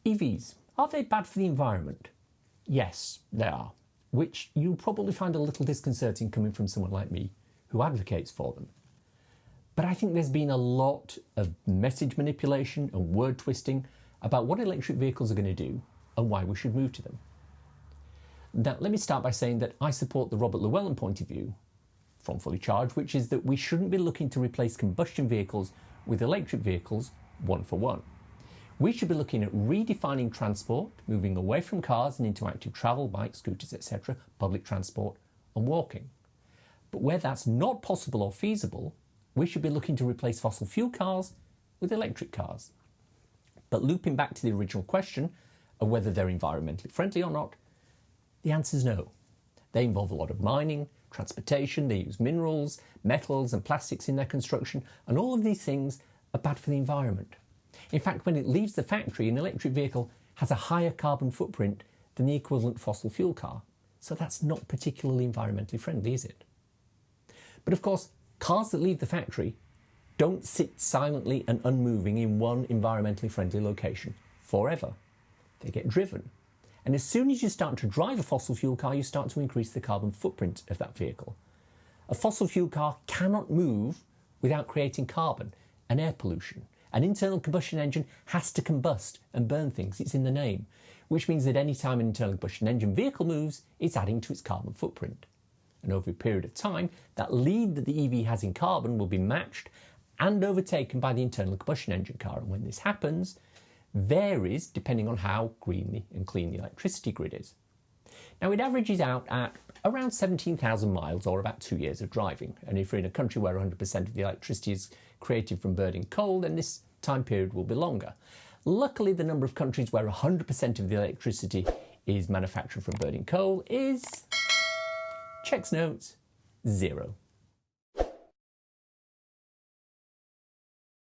EVs, are they bad for the environment? Yes, they are, which you'll probably find a little disconcerting coming from someone like me who advocates for them. But I think there's been a lot of message manipulation and word twisting about what electric vehicles are going to do and why we should move to them. Now, let me start by saying that I support the Robert Llewellyn point of view from Fully Charged, which is that we shouldn't be looking to replace combustion vehicles with electric vehicles one for one. We should be looking at redefining transport, moving away from cars and into active travel, bikes, scooters, etc., public transport and walking. But where that's not possible or feasible, we should be looking to replace fossil fuel cars with electric cars. But looping back to the original question of whether they're environmentally friendly or not, the answer is no. They involve a lot of mining, transportation, they use minerals, metals and plastics in their construction, and all of these things are bad for the environment. In fact, when it leaves the factory, an electric vehicle has a higher carbon footprint than the equivalent fossil fuel car. So that's not particularly environmentally friendly, is it? But of course, cars that leave the factory don't sit silently and unmoving in one environmentally friendly location forever. They get driven. And as soon as you start to drive a fossil fuel car, you start to increase the carbon footprint of that vehicle. A fossil fuel car cannot move without creating carbon and air pollution. An internal combustion engine has to combust and burn things. It's in the name, which means that any time an internal combustion engine vehicle moves, it's adding to its carbon footprint. And over a period of time, that lead that the EV has in carbon will be matched and overtaken by the internal combustion engine car. And when this happens, varies depending on how green and clean the electricity grid is. Now, it averages out at around 17,000 miles or about 2 years of driving. And if you're in a country where 100% of the electricity is created from burning coal, then this time period will be longer. Luckily, the number of countries where 100% of the electricity is manufactured from burning coal is, checks notes, 0.